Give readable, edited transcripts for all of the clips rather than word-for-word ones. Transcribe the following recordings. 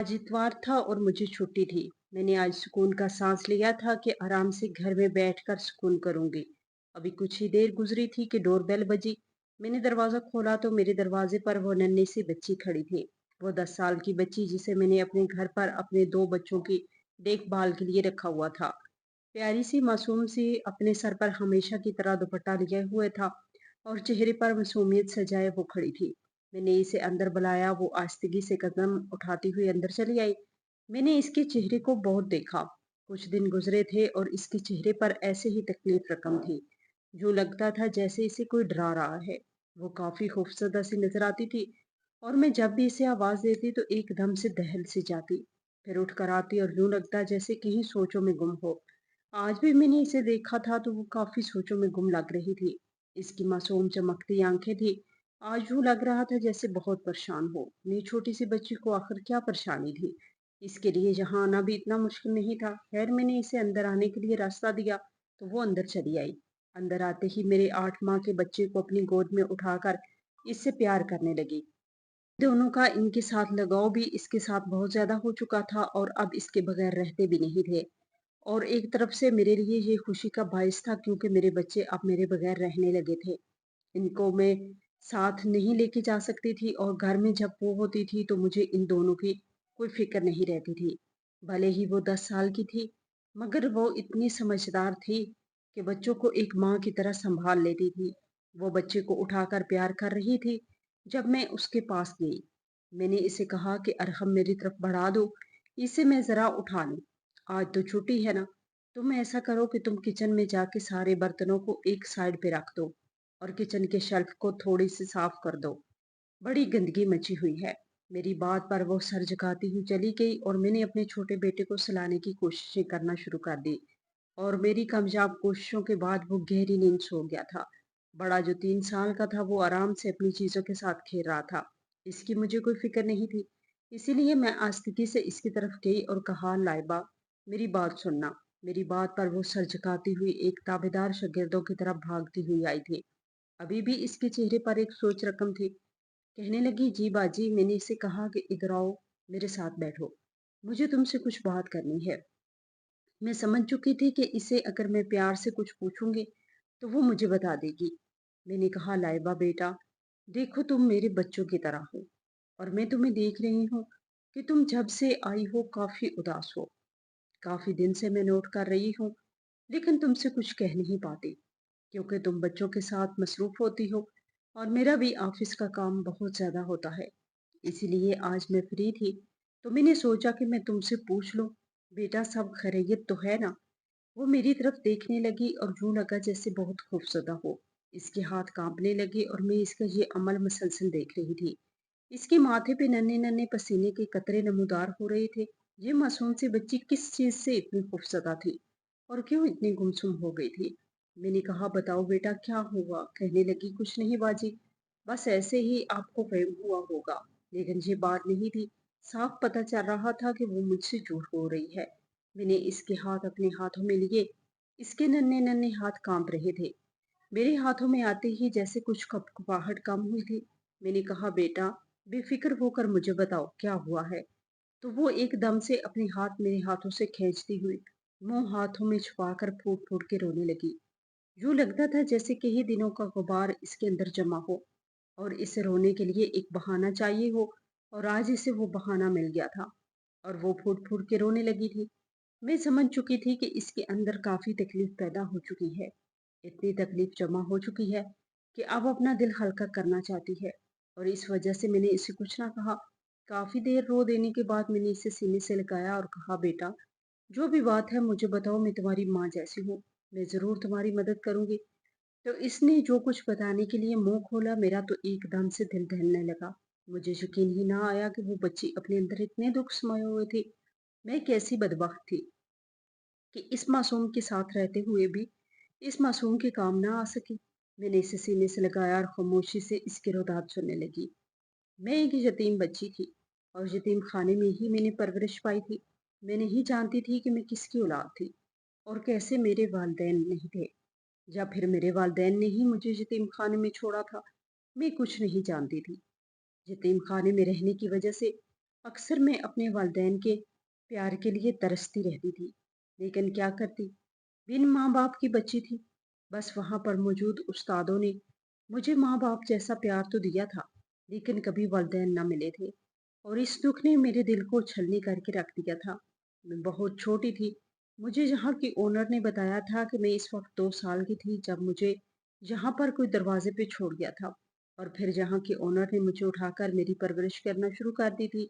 आज इतवार था और मुझे छुट्टी थी। मैंने आज सुकून का सांस लिया था कि आराम से घर में बैठकर सुकून करूंगी। अभी कुछ ही देर गुजरी थी कि डोरबेल बजी। मैंने दरवाजा खोला तो मेरे दरवाजे पर वो नन्ही सी बच्ची खड़ी थी। वो 10 साल की बच्ची जिसे मैंने अपने घर पर अपने दो बच्चों की देखभाल के लिए रखा हुआ था। प्यारी सी मासूम सी अपने सर पर हमेशा की तरह दुपट्टा लिए हुए था और चेहरे पर मासूमियत सजाए वो खड़ी थी। मैंने इसे अंदर बुलाया, वो आहिस्तगी से कदम उठाती हुई अंदर चली आई। मैंने इसके चेहरे को बहुत देखा। कुछ दिन गुजरे थे और इसके चेहरे पर ऐसे ही तकलीफ रकम थी, जो लगता था जैसे इसे कोई डरा रहा है। वो काफी खूबसूरत सी नजर आती थी और मैं जब भी इसे आवाज देती तो एकदम से दहल से जाती, फिर उठ कर आती और यूं लगता जैसे कहीं सोचों में गुम हो। आज भी मैंने इसे देखा था तो वो काफी सोचों में गुम लग रही थी। इसकी मासूम चमकती आंखें थी। आज यूं लग रहा था जैसे बहुत परेशान हो। मेरी छोटी सी बच्ची को आखिर क्या परेशानी थी? इसके लिए यहाँ आना भी इतना मुश्किल नहीं था। खैर मैंने इसे अंदर आने के लिए रास्ता दिया तो वो अंदर चली आई। अंदर आते ही मेरे 8 माह के बच्चे को अपनी गोद में उठाकर इससे प्यार करने लगी। दोनों का इनके साथ लगाव भी इसके साथ बहुत ज्यादा हो चुका था और अब इसके बगैर रहते भी नहीं थे। और एक तरफ से मेरे लिए ये खुशी का बायस था क्योंकि मेरे बच्चे अब मेरे बगैर रहने लगे थे। इनको मैं साथ नहीं लेके जा सकती थी और घर में जब वो होती थी तो मुझे इन दोनों की कोई फिक्र नहीं रहती थी। भले ही वो 10 साल की थी, मगर वो इतनी समझदार थी कि बच्चों को एक माँ की तरह संभाल लेती थी। वो बच्चे को उठाकर प्यार कर रही थी। जब मैं उसके पास गई, मैंने इसे कहा कि अरहम मेरी तरफ बढ़ा दो, इसे मैं जरा उठा लूं। आज तो छुट्टी है ना, तुम ऐसा करो कि तुम किचन में जाके सारे बर्तनों को एक साइड पे रख दो और किचन के शेल्फ को थोड़ी सी साफ कर दो। बड़ी गंदगी मची हुई है। मेरी बात पर वो सर झुकाती हुई चली गई और मैंने अपने छोटे बेटे को सुलाने की कोशिशें करना शुरू कर दी। और मेरी कामयाब कोशिशों के बाद वो गहरी नींद सो गया था। बड़ा जो 3 साल का था वो आराम से अपनी चीजों के साथ खेल रहा था। इसकी मुझे कोई फिक्र नहीं थी। इसीलिए मैं आस्तिकी से इसकी तरफ गई और कहा, लाइबा, मेरी बात सुनना। मेरी बात पर वो सर झुकाती हुई एक ताबेदार शागिर्दों की तरफ भागती हुई आई थी। अभी भी इसके चेहरे पर एक सोच रकम थी। कहने लगी, जी बाजी, मैंने इसे कहा कि इधर आओ, मेरे साथ बैठो, मुझे तुमसे कुछ बात करनी है। मैं समझ चुकी थी कि इसे अगर मैं प्यार से कुछ पूछूंगी तो वो मुझे बता देगी। मैंने कहा, लाइबा बेटा, देखो तुम मेरे बच्चों की तरह हो और मैं तुम्हें देख रही हूँ कि तुम जब से आई हो काफी उदास हो। काफी दिन से मैं नोट कर रही हूँ, लेकिन तुमसे कुछ कह नहीं पाती क्योंकि तुम बच्चों के साथ मसरूफ होती हो और मेरा भी ऑफिस का काम बहुत ज्यादा होता है। इसीलिए आज मैं फ्री थी तो मैंने सोचा कि मैं तुमसे पूछ लूं, बेटा सब खैरियत तो है ना? वो मेरी तरफ देखने लगी और यूं लगा जैसे बहुत खूबसूरत हो। इसके हाथ कांपने लगे और मैं इसका ये अमल मुसलसल देख रही थी। इसके माथे पे नन्हे नन्हे पसीने के कतरे नमूदार हो रहे थे। ये मासूम सी बच्ची किस चीज से इतनी खूबसूरत थी और क्यों इतनी गुमसुम हो गई थी? मैंने कहा, बताओ बेटा क्या हुआ? कहने लगी, कुछ नहीं बाजी, बस ऐसे ही आपको वहम हुआ होगा। लेकिन ये बात नहीं थी। साफ पता चल रहा था कि वो मुझसे झूठ बोल रही है। मैंने इसके हाथ अपने हाथों में लिए। इसके नन्हे नन्हे हाथ कांप रहे थे। मेरे हाथों में आते ही जैसे कुछ कपकपाहट कम हुई थी। मैंने कहा, बेटा बेफिक्र होकर मुझे बताओ क्या हुआ है। तो वो एकदम से अपने हाथ मेरे हाथों से खींचती हुई मुंह हाथों में छुपाकर फूट फूट के रोने लगी। यूं लगता था जैसे कई दिनों का गुबार इसके अंदर जमा हो और इसे रोने के लिए एक बहाना चाहिए हो। और आज इसे वो बहाना मिल गया था और वो फूट फूट के रोने लगी थी। मैं समझ चुकी थी कि इसके अंदर काफी तकलीफ पैदा हो चुकी है। इतनी तकलीफ जमा हो चुकी है कि अब अपना दिल हल्का करना चाहती है और इस वजह से मैंने इसे कुछ ना कहा। काफी देर रो देने के बाद मैंने इसे सीने से लगाया और कहा, बेटा जो भी बात है मुझे बताओ, मैं तुम्हारी माँ जैसी हूँ, मैं जरूर तुम्हारी मदद करूंगी। तो इसने जो कुछ बताने के लिए मुंह खोला, मेरा तो एकदम से दिल दहलने लगा। मुझे यकीन ही ना आया कि वो बच्ची अपने अंदर इतने दुख समाये हुए थी। मैं कैसी बदबख्त थी कि इस मासूम के साथ रहते हुए भी इस मासूम के काम ना आ सकी। मैंने इसे सीने से लगाया और खामोशी से इसके रोदात सुनने लगी। मैं एक यतीम बच्ची थी और यतीम खाने में ही मैंने परवरिश पाई थी। मैं नहीं जानती थी कि मैं किसकी औलाद थी और कैसे मेरे वालिदैन नहीं थे। या फिर मेरे वालिदैन ने ही मुझे यतीम खाने में छोड़ा था। मैं कुछ नहीं जानती थी। यतीम खाने में रहने की वजह से अक्सर मैं अपने वालिदैन के प्यार के लिए तरसती रहती थी, लेकिन क्या करती, बिन माँ-बाप की बच्ची थी। बस वहाँ पर मौजूद उस्तादों ने मुझे माँ-बाप जैसा प्यार तो दिया था, लेकिन कभी वालिदैन ना मिले थे और इस दुःख ने मेरे दिल को छलनी करके रख दिया था। मैं बहुत छोटी थी। मुझे यहाँ की ओनर ने बताया था कि मैं इस वक़्त 2 साल की थी जब मुझे यहाँ पर कोई दरवाज़े पे छोड़ गया था और फिर यहाँ के ओनर ने मुझे उठाकर मेरी परवरिश करना शुरू कर दी थी।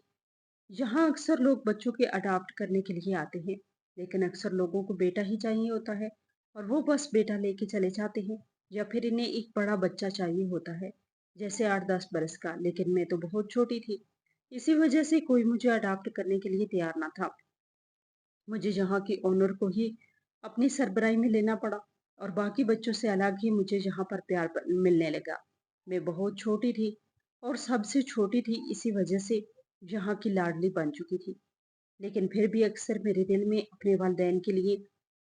यहाँ अक्सर लोग बच्चों के अडॉप्ट करने के लिए आते हैं, लेकिन अक्सर लोगों को बेटा ही चाहिए होता है और वो बस बेटा लेके चले जाते हैं या फिर इन्हें एक बड़ा बच्चा चाहिए होता है, जैसे 8-10 बरस का, लेकिन मैं तो बहुत छोटी थी। इसी वजह से कोई मुझे अडॉप्ट करने के लिए तैयार ना था। मुझे यहाँ की ओनर को ही अपनी सरबराही में लेना पड़ा और बाकी बच्चों से अलग ही मुझे यहाँ पर मिलने लगा। मैं बहुत छोटी थी और सबसे छोटी थी, इसी वजह से यहाँ की लाडली बन चुकी थी। लेकिन फिर भी अक्सर मेरे दिल में अपने वालिदैन के लिए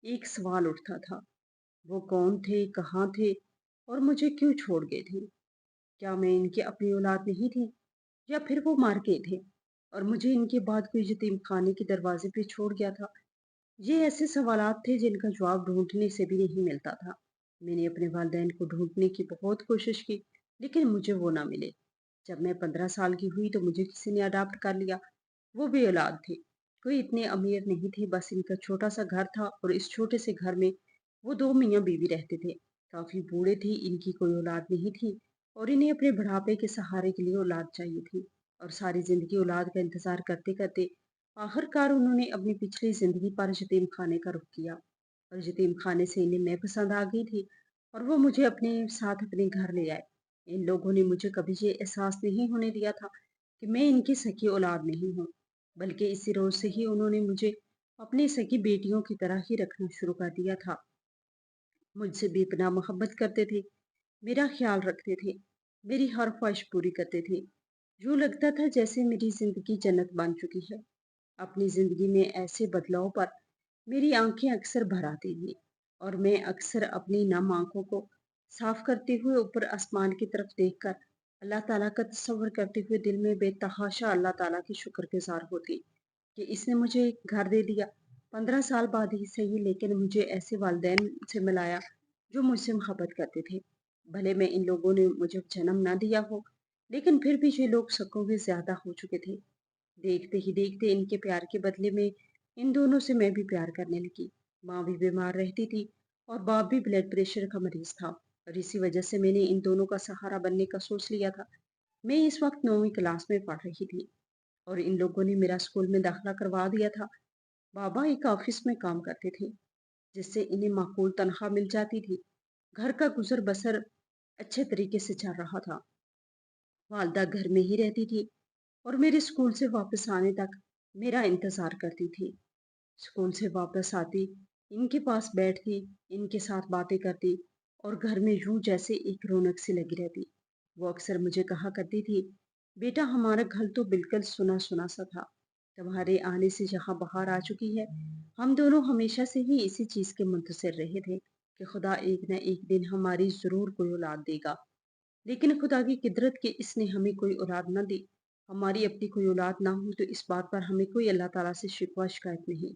एक सवाल उठता था। वो कौन थे, कहाँ थे और मुझे क्यों छोड़ गए थे? क्या मैं इनकी अपनी औलाद नहीं थी या फिर वो मार गए थे और मुझे इनके बाद कोई यतीम खाने के दरवाजे पे छोड़ गया था? ये ऐसे सवालात थे जिनका जवाब ढूँढने से भी नहीं मिलता था। मैंने अपने वालिदैन को ढूँढने की बहुत कोशिश की, लेकिन मुझे वो ना मिले। जब मैं 15 साल की हुई तो मुझे किसी ने अडॉप्ट कर लिया। वो भी औलाद थे। कोई इतने अमीर नहीं थे, बस इनका छोटा-सा घर था और इस छोटे से घर में वो 2 मियाँ-बीवी रहते थे। काफ़ी बूढ़े थे, इनकी कोई औलाद नहीं थी और इन्हें अपने बुढ़ापे के सहारे के लिए औलाद चाहिए थी और सारी ज़िंदगी औलाद का इंतज़ार करते-करते आखिरकार उन्होंने अपनी पिछली ज़िंदगी पर यतीम खाने का रुख किया और यतीम खाने से इन्हें मैं पसंद आ गई थी और वो मुझे अपने साथ अपने घर ले आए। इन लोगों ने मुझे कभी ये एहसास नहीं होने दिया था कि मैं इनकी सगी औलाद नहीं हूँ, बल्कि इसी रोज़ से ही उन्होंने मुझे अपनी सगी बेटियों की तरह ही रखना शुरू कर दिया था। मुझसे बेपनाह मोहब्बत करते थे, मेरा ख्याल रखते थे, मेरी हर ख्वाहिश पूरी करते थे। यूँ लगता था जैसे मेरी ज़िंदगी जन्नत बन चुकी है। अपनी ज़िंदगी में ऐसे बदलाव पर मेरी आंखें अक्सर भर आती थी और मैं अक्सर अपनी नम आंखों को साफ करते हुए ऊपर आसमान की तरफ देखकर अल्लाह ताला का तस्वर करते हुए दिल में बेतहाशा अल्लाह ताला की शुक्रगुजार होती कि इसने मुझे एक घर दे दिया। 15 साल बाद ही सही, लेकिन मुझे ऐसे वालिदैन से मिलाया जो मुझसे मोहब्बत करते थे। भले मैं इन लोगों ने मुझे जन्म ना दिया हो, लेकिन फिर भी ये लोग सकों के ज्यादा हो चुके थे। देखते ही देखते इनके प्यार के बदले में इन दोनों से मैं भी प्यार करने लगी। माँ भी बीमार रहती थी और बाप भी ब्लड प्रेशर का मरीज था और इसी वजह से मैंने इन दोनों का सहारा बनने का सोच लिया था। मैं इस वक्त 9वीं क्लास में पढ़ रही थी और इन लोगों ने मेरा स्कूल में दाखिला करवा दिया था। बाबा एक ऑफिस में काम करते थे, जिससे इन्हें माकूल तनख्वाह मिल जाती थी। घर का गुजर बसर अच्छे तरीके से चल रहा था। वालदा घर में ही रहती थी और मेरे स्कूल से वापस आने तक मेरा इंतजार करती थी। स्कूल से वापस आती, इनके पास बैठती, इनके साथ बातें करती और घर में यूं जैसे एक रौनक सी लगी रहती। वो अक्सर मुझे कहा करती थी, बेटा हमारा घर तो बिल्कुल सुना सुना सा था, तुम्हारे आने से यहाँ बाहर आ चुकी है। हम दोनों हमेशा से ही इसी चीज के मुंतजर रहे थे कि खुदा एक न एक दिन हमारी जरूर कोई औलाद देगा, लेकिन खुदा की कुदरत के इसने हमें कोई औलाद ना दी। हमारी अपनी कोई औलाद ना हो तो इस बात पर हमें कोई अल्लाह ताला से शिकवा शिकायत नहीं।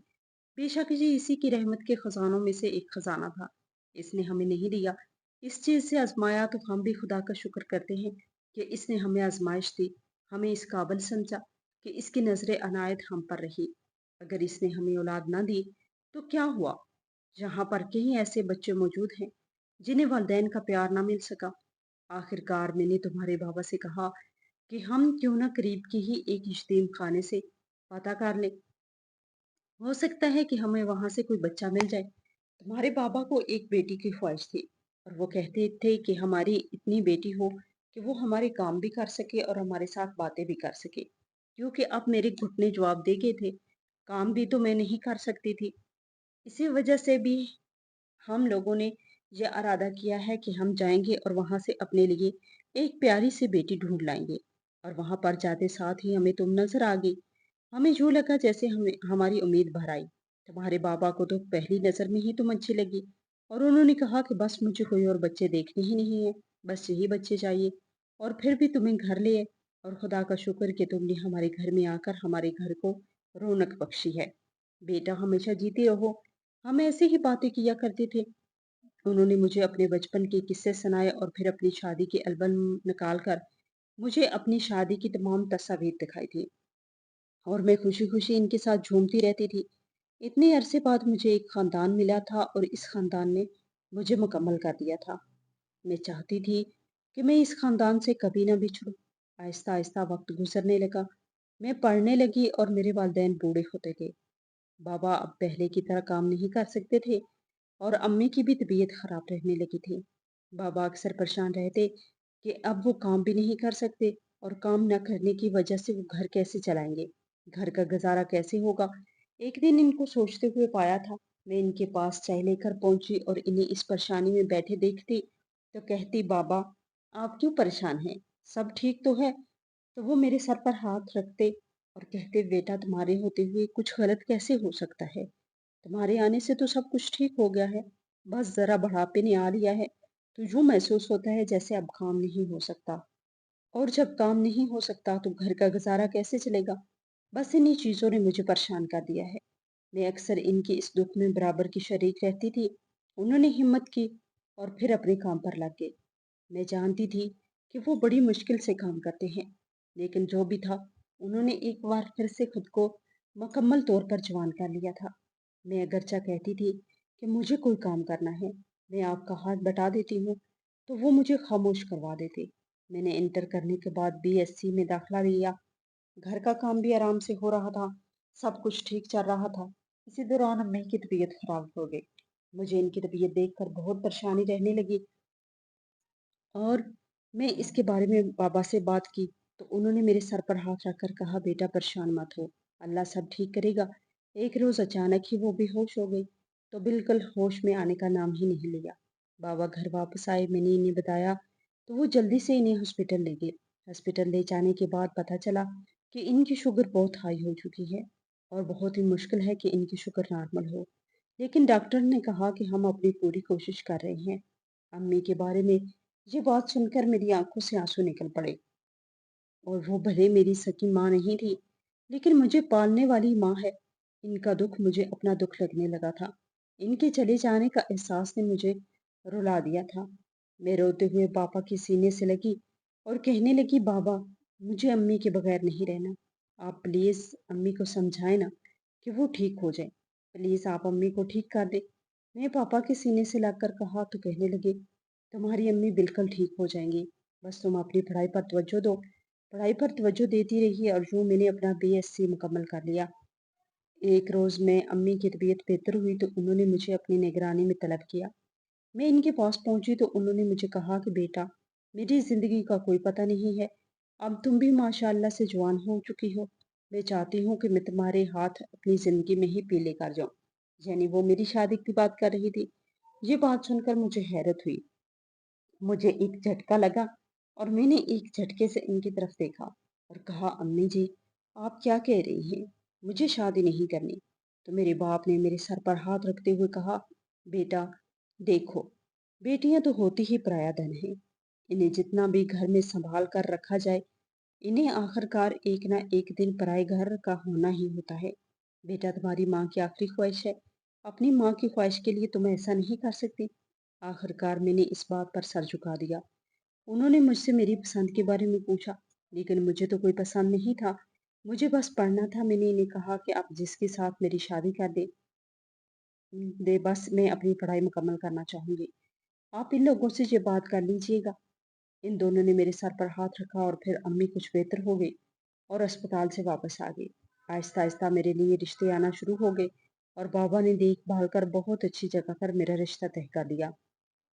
बेशक ये इसी की रहमत के खजानों में से एक खजाना था। इसने हमें नहीं दिया, इस चीज से आजमाया, तो हम भी खुदा का शुक्र करते हैं कि इसने हमें आजमाइश दी, हमें इस काबिल समझा कि इसकी नजर अनायत हम पर रही। अगर इसने हमें औलाद ना दी तो क्या हुआ? यहाँ पर कई ऐसे बच्चे मौजूद हैं जिन्हें वालिदैन का प्यार ना मिल सका। आखिरकार मैंने तुम्हारे बाबा से कहा कि हम क्यों ना करीब के ही एक यतीम खाने से पता कर लें, हो सकता है कि हमें वहां से कोई बच्चा मिल जाए। तुम्हारे बाबा को एक बेटी की ख्वाहिश थी और वो कहते थे कि हमारी इतनी बेटी हो कि वो हमारे काम भी कर सके और हमारे साथ बातें भी कर सके, क्योंकि अब मेरे घुटने जवाब दे गए थे, काम भी तो मैं नहीं कर सकती थी। इसी वजह से भी हम लोगों ने ये इरादा किया है कि हम जाएंगे और वहां से अपने लिए एक प्यारी सी बेटी ढूंढ लाएंगे। और वहां पर जाते साथ ही हमें तुम नजर आ गई। हमें यूं लगा जैसे हमें हमारी उम्मीद भर आई। तुम्हारे बाबा को तो पहली नजर में ही तुम अच्छी लगी और उन्होंने कहा कि बस मुझे कोई और बच्चे देखने ही नहीं है, बस यही बच्चे चाहिए और फिर भी तुम्हें घर ले आए। और खुदा का शुक्र कि तुमने हमारे घर में आकर हमारे घर को रौनक बख्शी है। बेटा हमेशा जीते रहो। हम ऐसे ही बातें किया करते थे। उन्होंने मुझे अपने बचपन के किस्से सुनाए और फिर अपनी शादी के एल्बम निकाल कर मुझे अपनी शादी की तमाम तस्वीर दिखाई थी और मैं खुशी खुशी इनके साथ झूमती रहती थी। इतने अरसे बाद मुझे एक खानदान मिला था और इस खानदान ने मुझे मुकम्मल कर दिया था। मैं चाहती थी कि मैं इस खानदान से कभी ना बिछड़ूं। आहिस्ता आहिस्ता वक्त गुजरने लगा। मैं पढ़ने लगी और मेरे वालिदैन बूढ़े होते गए। बाबा अब पहले की तरह काम नहीं कर सकते थे और अम्मी की भी तबीयत खराब रहने लगी थी। बाबा अक्सर परेशान रहते कि अब वो काम भी नहीं कर सकते और काम न करने की वजह से वो घर कैसे चलाएंगे, घर का गुजारा कैसे होगा। एक दिन इनको सोचते हुए पाया था। मैं इनके पास चाय लेकर पहुंची और इन्हें इस परेशानी में बैठे देखती तो कहती, बाबा आप क्यों परेशान हैं, सब ठीक तो है। तो वो मेरे सर पर हाथ रखते और कहते, बेटा तुम्हारे होते हुए कुछ गलत कैसे हो सकता है, तुम्हारे आने से तो सब कुछ ठीक हो गया है। बस जरा बुढ़ापे ने आ लिया है तो यूं महसूस होता है जैसे अब काम नहीं हो सकता, और जब काम नहीं हो सकता तो घर का गुजारा कैसे चलेगा। बस इन्हीं चीजों ने मुझे परेशान कर दिया है। मैं अक्सर इनके इस दुख में बराबर की शरीक रहती थी। उन्होंने हिम्मत की और फिर अपने काम पर लग गए। मैं जानती थी कि वो बड़ी मुश्किल से काम करते हैं, लेकिन जो भी था, उन्होंने एक बार फिर से खुद को मुकम्मल तौर पर जवान कर लिया था। मैं अगरचा कहती थी कि मुझे कोई काम करना है, मैं आपका हाथ बटा देती हूँ, तो वो मुझे खामोश करवा देते। मैंने इंटर करने के बाद बीएससी में दाखिला लिया। घर का काम भी आराम से हो रहा था, सब कुछ ठीक चल रहा था। इसी दौरान अम्मी की तबीयत खराब हो गई। मुझे इनकी तबीयत देखकर बहुत परेशानी रहने लगी और मैं इसके बारे में बाबा से बात की तो उन्होंने मेरे सर पर हाथ रखकर कहा, बेटा परेशान मत हो, अल्लाह सब ठीक करेगा। एक रोज अचानक ही वो बेहोश हो गई तो बिल्कुल होश में आने का नाम ही नहीं लिया। बाबा घर वापस आए, मैंने इन्हें बताया तो वो जल्दी से इन्हें हॉस्पिटल ले गए। हॉस्पिटल ले जाने के बाद पता चला कि इनकी शुगर बहुत हाई हो चुकी है और बहुत ही मुश्किल है कि इनकी शुगर नॉर्मल हो। लेकिन डॉक्टर ने कहा कि हम अपनी पूरी कोशिश कर रहे हैं। अम्मी के बारे में ये बात सुनकर मेरी आंखों से आंसू निकल पड़े। और वो भले मेरी सगी माँ नहीं थी, लेकिन मुझे पालने वाली माँ है। इनका दुख मुझे अपना दुख लगने लगा था। इनके चले जाने का एहसास ने मुझे रुला दिया था। मैं रोते हुए पापा के सीने से लगी और कहने लगी, बाबा मुझे अम्मी के बगैर नहीं रहना। आप प्लीज अम्मी को समझाए ना कि वो ठीक हो जाए। प्लीज आप अम्मी को ठीक कर दे। मैं पापा के सीने से लगकर कहा तो कहने लगे, तुम्हारी अम्मी बिल्कुल ठीक हो जाएंगी, बस तुम अपनी पढ़ाई पर तवज्जो दो। पढ़ाई पर तवज्जो देती रही और यूं मैंने अपना बीएससी मुकम्मल कर लिया। एक रोज मैं अम्मी की तबीयत बेहतर हुई तो उन्होंने मुझे अपनी निगरानी में तलब किया। मैं इनके पास पहुंची तो उन्होंने मुझे कहा कि बेटा मेरी जिंदगी का कोई पता नहीं है, अब तुम भी माशाअल्लाह से जवान हो चुकी हो। मैं चाहती हूँ कि मैं तुम्हारे हाथ अपनी जिंदगी में ही पीले कर जाऊं। यानी वो मेरी शादी की बात कर रही थी। ये बात सुनकर मुझे हैरत हुई। मुझे एक झटका लगा और मैंने एक झटके से इनकी तरफ देखा और कहा, अम्मी जी आप क्या कह रही हैं, मुझे शादी नहीं करनी। तो मेरे बाप ने मेरे सर पर हाथ रखते हुए कहा, बेटा देखो, बेटियां तो होती ही पराया धन है, इन्हें जितना भी घर में संभाल कर रखा जाए, इन्हें आखिरकार एक ना एक दिन पराए घर का होना ही होता है। बेटा तुम्हारी माँ की आखिरी ख्वाहिश है, अपनी माँ की ख्वाहिश के लिए तुम ऐसा नहीं कर सकती। आखिरकार मैंने इस बात पर सर झुका दिया। उन्होंने मुझसे मेरी पसंद के बारे में पूछा, लेकिन मुझे तो कोई पसंद नहीं था, मुझे बस पढ़ना था। मैंने इन्हें कहा कि आप जिसके साथ मेरी शादी कर दे बस मैं अपनी पढ़ाई मुकम्मल करना चाहूंगी, आप इन लोगों से ये बात कर लीजिएगा। इन दोनों ने मेरे सर पर हाथ रखा और फिर अम्मी कुछ बेहतर हो गई और अस्पताल से वापस आ गई। आहिस्ता आहिस्ता मेरे लिए रिश्ते आना शुरू हो गए और बाबा ने देखभाल कर बहुत अच्छी जगह पर मेरा रिश्ता तय कर दिया।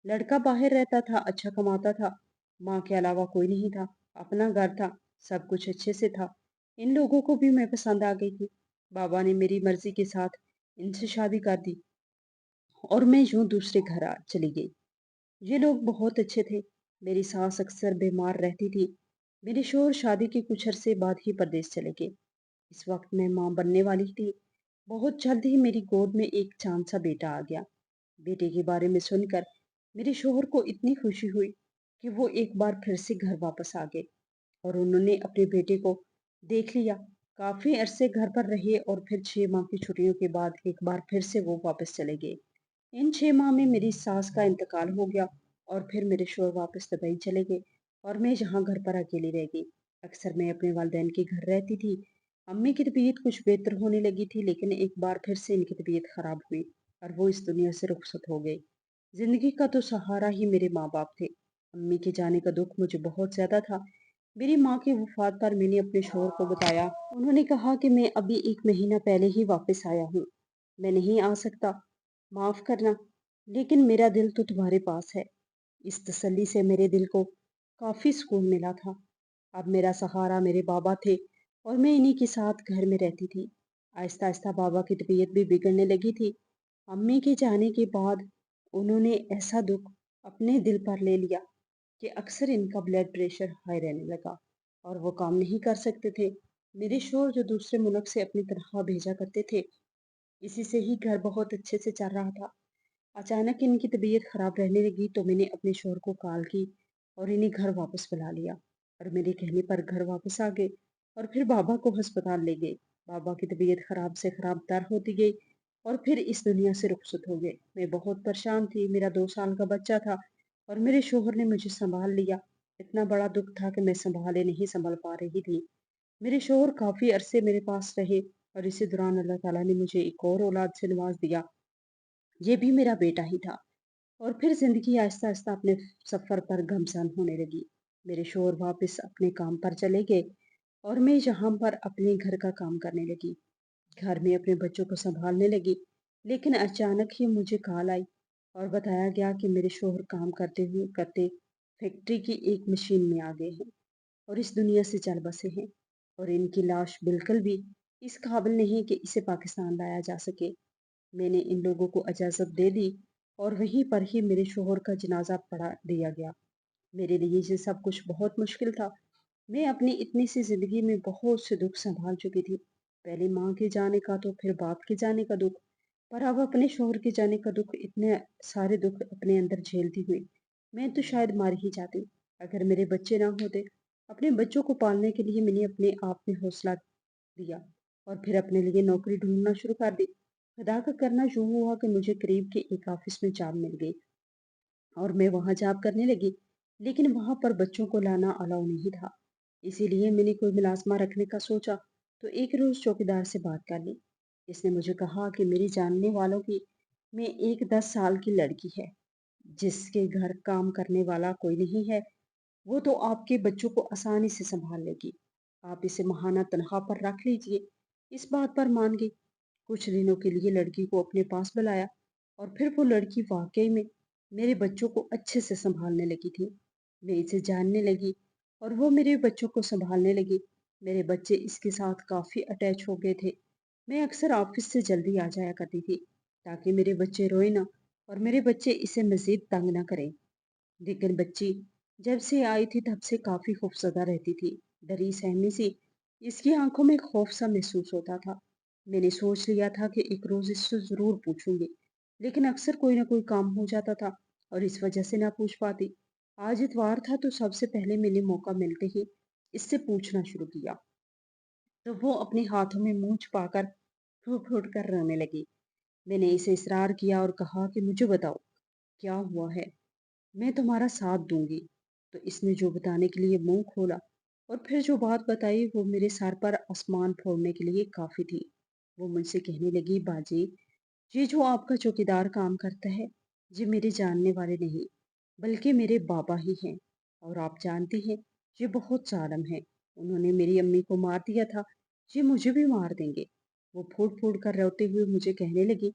लड़का बाहर रहता था, अच्छा कमाता था, माँ के अलावा कोई नहीं था, अपना घर था, सब कुछ अच्छे से था। इन लोगों को भी मैं पसंद आ गई थी। बाबा ने मेरी मर्जी के साथ इनसे शादी कर दी और मैं यूं दूसरे घर आ चली गई। ये लोग बहुत अच्छे थे। मेरी सास अक्सर बीमार रहती थी। मेरे शोहर शादी के कुछ अरसे बाद ही परदेश चले गए। इस वक्त मैं माँ बनने वाली थी। बहुत जल्द ही मेरी गोद में एक चांद सा बेटा आ गया। बेटे के बारे में सुनकर मेरे शोहर को इतनी खुशी हुई कि वो एक बार फिर से घर वापस आ गए। और उन्होंने अपने बेटे को देख लिया। काफ़ी अरसे घर पर रहे और फिर 6 माह की छुट्टियों के बाद एक बार फिर से वो वापस चले गए। इन 6 माह में मेरी सास का इंतकाल हो गया और फिर मेरे शौहर वापस दुबई चले गए और मैं यहाँ घर पर अकेली रह गई। अक्सर मैं अपने वालिदैन के घर रहती थी। अम्मी की तबीयत कुछ बेहतर होने लगी थी, लेकिन एक बार फिर से इनकी तबीयत खराब हुई और वो इस दुनिया से रुखसत हो गए। जिंदगी का तो सहारा ही मेरे माँ बाप थे। अम्मी के जाने का दुख मुझे बहुत ज्यादा था। मेरी माँ की वफात पर मैंने अपने शौहर को बताया। उन्होंने कहा कि मैं अभी 1 महीना पहले ही वापस आया हूँ, मैं नहीं आ सकता, माफ करना, लेकिन मेरा दिल तो तुम्हारे पास है। इस तसल्ली से मेरे दिल को काफी सुकून मिला था। अब मेरा सहारा मेरे बाबा थे और मैं इन्हीं के साथ घर में रहती थी। आहिस्ता आहिस्ता बाबा की तबीयत भी बिगड़ने लगी थी। अम्मी के जाने के बाद उन्होंने ऐसा दुख अपने दिल पर ले लिया कि अक्सर इनका ब्लड प्रेशर हाई रहने लगा और वो काम नहीं कर सकते थे। मेरे शोहर जो दूसरे मुल्क से अपनी तनख्वाह भेजा करते थे, इसी से ही घर बहुत अच्छे से चल रहा था। अचानक इनकी तबीयत खराब रहने लगी तो मैंने अपने शोहर को कॉल की और इन्हें घर वापस बुला लिया और मेरे कहने पर घर वापस आ गए और फिर बाबा को अस्पताल ले गए। बाबा की तबीयत खराब से खराब तर होती गई और फिर इस दुनिया से रुखसत हो गए। मैं बहुत परेशान थी, मेरा 2 साल का बच्चा था और मेरे शोहर ने मुझे संभाल लिया। इतना बड़ा दुख था कि मैं संभाले नहीं संभल पा रही थी। मेरे शोहर काफी अरसे मेरे पास रहे और इसी दौरान अल्लाह ताला ने मुझे एक और औलाद से नवाज दिया। ये भी मेरा बेटा ही था। और फिर जिंदगी आहिस्ता आहिस्ता अपने सफर पर घमसान होने लगी। मेरे शोहर वापस अपने काम पर चले गए और मैं यहाँ पर अपने घर का काम करने लगी। घर में अपने बच्चों को संभालने लगी। लेकिन अचानक ही मुझे कॉल आई और बताया गया कि मेरे शोहर काम करते हुए करते फैक्ट्री की एक मशीन में आ गए हैं और इस दुनिया से चल बसे हैं और इनकी लाश बिल्कुल भी इस काबिल नहीं कि इसे पाकिस्तान लाया जा सके। मैंने इन लोगों को इजाज़त दे दी और वहीं पर ही मेरे शोहर का जनाजा पढ़ा दिया गया। मेरे लिए ये सब कुछ बहुत मुश्किल था। मैं अपनी इतनी सी ज़िंदगी में बहुत से दुख सँभाल चुकी थी। पहले माँ के जाने का तो फिर बाप के जाने का दुख, पर अब अपने शोहर के जाने का दुख, इतने सारे दुख अपने अंदर झेलती हुई मैं तो शायद मर ही जाती अगर मेरे बच्चे ना होते। अपने बच्चों को पालने के लिए मैंने अपने आप में हौसला दिया और फिर अपने लिए नौकरी ढूंढना शुरू कर दी। खुदा का करना यूँ हुआ कि मुझे करीब के एक ऑफिस में जॉब मिल गई और मैं वहाँ जॉब करने लगी। लेकिन वहाँ पर बच्चों को लाना अलाउ नहीं था। इसीलिए मैंने कोई मुलाजमा रखने का सोचा तो एक रोज़ चौकीदार से बात कर ली। इसने मुझे कहा कि मेरी जानने वालों की में एक 10 साल की लड़की है जिसके घर काम करने वाला कोई नहीं है। वो तो आपके बच्चों को आसानी से संभाल लेगी। आप इसे माहाना तनख्वाह पर रख लीजिए। इस बात पर मान गई। कुछ दिनों के लिए लड़की को अपने पास बुलाया और फिर वो लड़की वाकई में मेरे बच्चों को अच्छे से संभालने लगी थी। मैं इसे जानने लगी और वो मेरे बच्चों को संभालने लगी। मेरे बच्चे इसके साथ काफ़ी अटैच हो गए थे। मैं अक्सर ऑफिस से जल्दी आ जाया करती थी ताकि मेरे बच्चे रोए ना और मेरे बच्चे इसे मज़ीद तंग ना करें। लेकिन बच्ची जब से आई थी तब से काफी खौफजदा रहती थी, डरी सहमी सी। इसकी आंखों में खौफ सा महसूस होता था। मैंने सोच लिया था कि एक रोज इससे जरूर पूछूंगी, लेकिन अक्सर कोई ना कोई काम हो जाता था और इस वजह से ना पूछ पाती। आज इतवार था तो सबसे पहले मैंने मौका मिलते ही इससे पूछना शुरू किया। तो वो अपने हाथों में मुंह छुपाकर फूट फूट कर रोने लगी। मैंने इसे इसरार किया और कहा कि मुझे बताओ क्या हुआ है, मैं तुम्हारा साथ दूंगी। तो इसने जो बताने के लिए मुंह खोला और फिर जो बात बताई वो मेरे सर पर आसमान फोड़ने के लिए काफी थी। वो मुझसे कहने लगी, बाजी, ये जो आपका चौकीदार काम करता है, ये मेरे जानने वाले नहीं बल्कि मेरे बाबा ही हैं। और आप जानती हैं ये बहुत जालिम है। उन्होंने मेरी अम्मी को मार दिया था, ये मुझे भी मार देंगे। वो फूट फूट कर रोते हुए मुझे कहने लगी।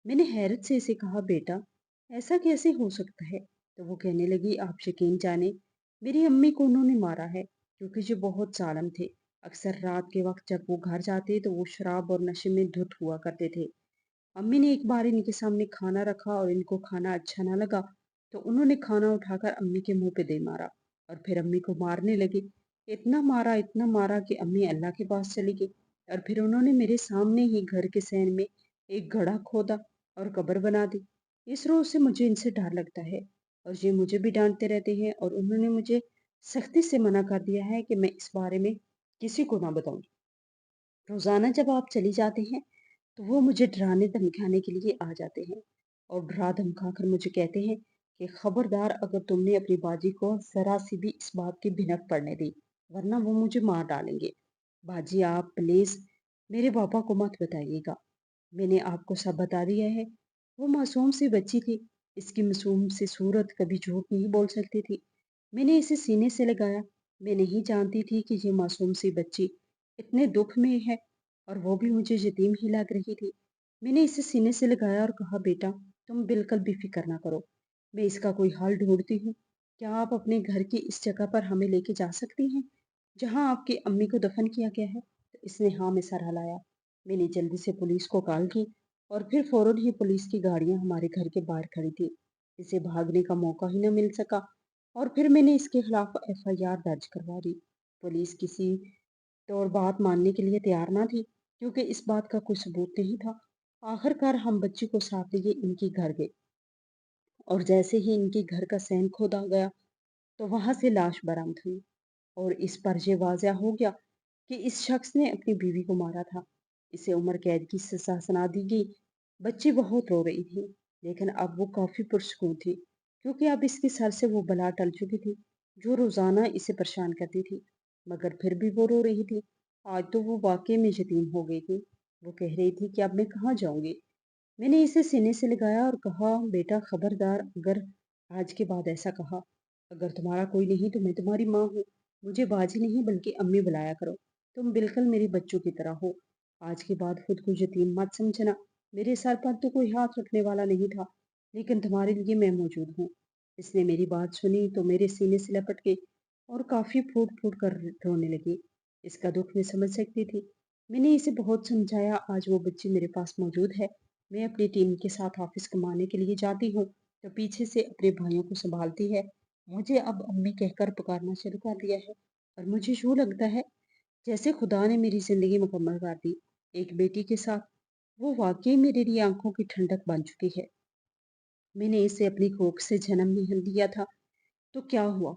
मैंने हैरत से इसे कहा, बेटा ऐसा कैसे हो सकता है? तो वो कहने लगी, आप यकीन जाने मेरी अम्मी को उन्होंने मारा है क्योंकि ये बहुत जालिम थे। अक्सर रात के वक्त जब वो घर जाते तो वो शराब और नशे में धुत हुआ करते थे। अम्मी ने एक बार इनके सामने खाना रखा और इनको खाना अच्छा ना लगा तो उन्होंने खाना उठाकर अम्मी के मुंह पे दे मारा और फिर अम्मी को मारने लगे। इतना मारा कि अम्मी अल्लाह के पास चली गई और फिर उन्होंने मेरे सामने ही घर के सहन में एक गड्ढा खोदा और कब्र बना दी। इस रोज से मुझे इनसे डर लगता है और ये मुझे भी डांटते रहते हैं और उन्होंने मुझे सख्ती से मना कर दिया है कि मैं इस बारे में किसी को ना बताऊं। रोजाना जब आप चली जाते हैं तो वो मुझे डराने धमकाने के लिए आ जाते हैं और डरा धमका कर मुझे कहते हैं कि खबरदार, अगर तुमने अपनी बाजी को जरा सी भी इस बात की भिनक पड़ने दी, वरना वो मुझे मार डालेंगे। बाजी, आप प्लीज मेरे पापा को मत बताइएगा। मैंने आपको सब बता दिया है। वो मासूम सी बच्ची थी। इसकी मासूम सी सूरत कभी झूठ नहीं बोल सकती थी। मैंने इसे सीने से लगाया। मैं नहीं जानती थी कि ये मासूम सी बच्ची इतने दुख में है, और वो भी मुझे यतीम ही लग रही थी। मैंने इसे सीने से लगाया और कहा, बेटा, तुम बिल्कुल भी फिक्र ना करो, मैं इसका कोई हल ढूंढती हूँ। क्या आप अपने घर की इस जगह पर हमें लेके जा सकती हैं जहाँ आपकी अम्मी को दफन किया गया है? तो इसने हाँ में सर हिलाया। मैंने जल्दी से पुलिस को कॉल की और फिर फौरन ही पुलिस की गाड़ियां हमारे घर के बाहर खड़ी थी। इसे भागने का मौका ही न मिल सका और फिर मैंने इसके खिलाफ एफआईआर दर्ज करवा दी। पुलिस किसी तो और बात मानने के लिए तैयार ना थी, क्योंकि इस बात का कोई सबूत नहीं था। आखिरकार हम बच्ची को साथ लिए इनके घर गए और जैसे ही इनके घर का सहन खोदा गया तो वहां से लाश बरामद हुई और इस पर यह वाजह हो गया कि इस शख्स ने अपनी बीवी को मारा था। इसे उम्र कैद की सजा सुना दी गई। बच्ची बहुत रो रही थी, लेकिन अब वो काफी पुरसकून थी, क्योंकि अब इसके सर से वो बला टल चुकी थी जो रोजाना इसे परेशान करती थी। मगर फिर भी वो रो रही थी। आज तो वो वाकई में यतीम हो गई थी। वो कह रही थी कि अब मैं कहाँ जाऊंगी। मैंने इसे सीने से लगाया और कहा, बेटा खबरदार, अगर आज के बाद ऐसा कहा, अगर तुम्हारा कोई नहीं तो मैं तुम्हारी माँ हूँ। मुझे बाजी नहीं बल्कि अम्मी बुलाया करो। तुम बिल्कुल मेरे बच्चों की तरह हो। आज के बाद खुद को यतीम मत समझना। मेरे सर पर तो कोई हाथ रखने वाला नहीं था, लेकिन तुम्हारे लिए मैं मौजूद हूँ। इसने मेरी बात सुनी तो मेरे सीने से लपट गई और काफी फूट फूट कर रोने लगी। इसका दुख मैं समझ सकती थी। मैंने इसे बहुत समझाया। आज वो बच्ची मेरे पास मौजूद है। मैं अपनी टीम के साथ ऑफिस कमाने के लिए जाती हूँ तो पीछे से अपने भाइयों को संभालती है। मुझे अब अम्मी कहकर पुकारना शुरू कर दिया है और मुझे यूं लगता है जैसे खुदा ने मेरी जिंदगी मुकम्मल कर दी एक बेटी के साथ। वो वाकई मेरे लिए आंखों की ठंडक बन चुकी है। मैंने इसे अपनी कोख से जन्म नहीं दिया था तो क्या हुआ,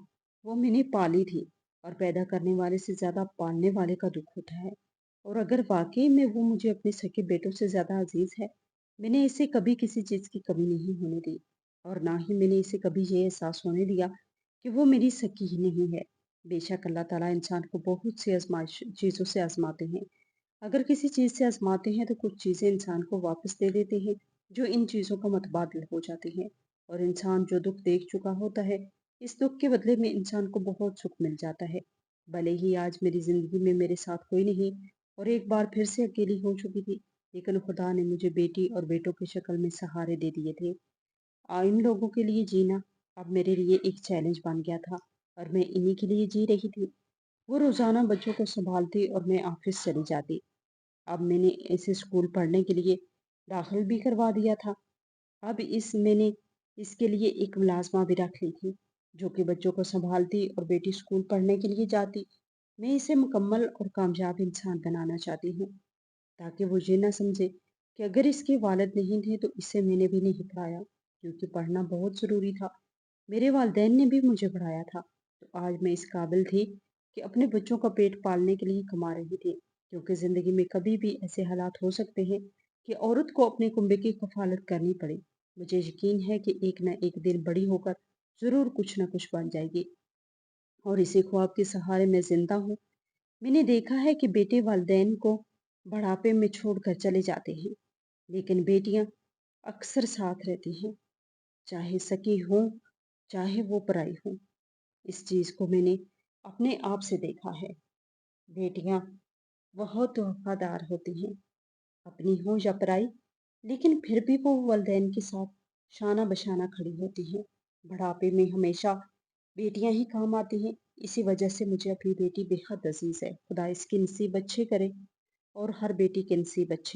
वो मैंने पाली थी, और पैदा करने वाले से ज्यादा पालने वाले का दुख होता है। और अगर वाकई में वो मुझे अपने सके बेटों से ज्यादा अजीज है, मैंने इसे कभी किसी चीज की कमी नहीं होने दी और ना ही मैंने इसे कभी ये एहसास होने दिया कि वो मेरी सकी ही नहीं है। बेशक अल्लाह ताला इंसान को बहुत सी आजमाइश चीजों से आजमाते हैं। अगर किसी चीज से आजमाते हैं तो कुछ चीजें इंसान को वापस दे देते हैं जो इन चीजों का मुतबादिल हो जाती हैं। और इंसान जो दुख देख चुका होता है, इस दुख के बदले में इंसान को बहुत सुख मिल जाता है। भले ही आज मेरी जिंदगी में मेरे साथ कोई नहीं और एक बार फिर से अकेली हो चुकी थी, लेकिन खुदा ने मुझे बेटी और बेटों की शक्ल में सहारे दे दिए थे। इन लोगों के लिए जीना अब मेरे लिए एक चैलेंज बन गया था और मैं इन्हीं के लिए जी रही थी। वो रोजाना बच्चों को संभालती और मैं ऑफिस चली जाती। अब मैंने इसे स्कूल पढ़ने के लिए दाखिल भी करवा दिया था। अब इस मैंने इसके लिए एक मुलाजमा भी रख ली थी जो कि बच्चों को संभालती और बेटी स्कूल पढ़ने के लिए जाती। मैं इसे मुकम्मल और कामयाब इंसान बनाना चाहती हूँ, ताकि वो ये ना समझे कि अगर इसके वालिद नहीं थे तो इसे मैंने भी नहीं पढ़ाया, क्योंकि पढ़ना बहुत ज़रूरी था। मेरे वालिदैन ने भी मुझे पढ़ाया था तो आज मैं इस काबिल थी कि अपने बच्चों का पेट पालने के लिए कमा रही थी। क्योंकि ज़िंदगी में कभी भी ऐसे हालात हो सकते हैं कि औरत को अपने कुंबे की कफालत करनी पड़े। मुझे यकीन है कि एक न एक दिन बड़ी होकर ज़रूर कुछ न कुछ बन जाएगी और इसी ख्वाब के सहारे मैं जिंदा हूँ। मैंने देखा है कि बेटे वालिदैन को बुढ़ापे में छोड़कर चले जाते हैं, लेकिन बेटियां अक्सर साथ रहती हैं, चाहे सकी हों चाहे वो पराई हों। इस चीज को मैंने अपने आप से देखा है। बेटियां बहुत वफादार होती हैं, अपनी हो या पराई, लेकिन फिर भी वो वालिदैन के साथ शाना बशाना खड़ी होती हैं। बुढ़ापे में हमेशा बेटियां ही काम आती हैं। इसी वजह से मुझे अपनी बेटी बेहद अजीज है। खुदा इसकी नसीब अच्छे करे और हर बेटी के नसीब अच्छे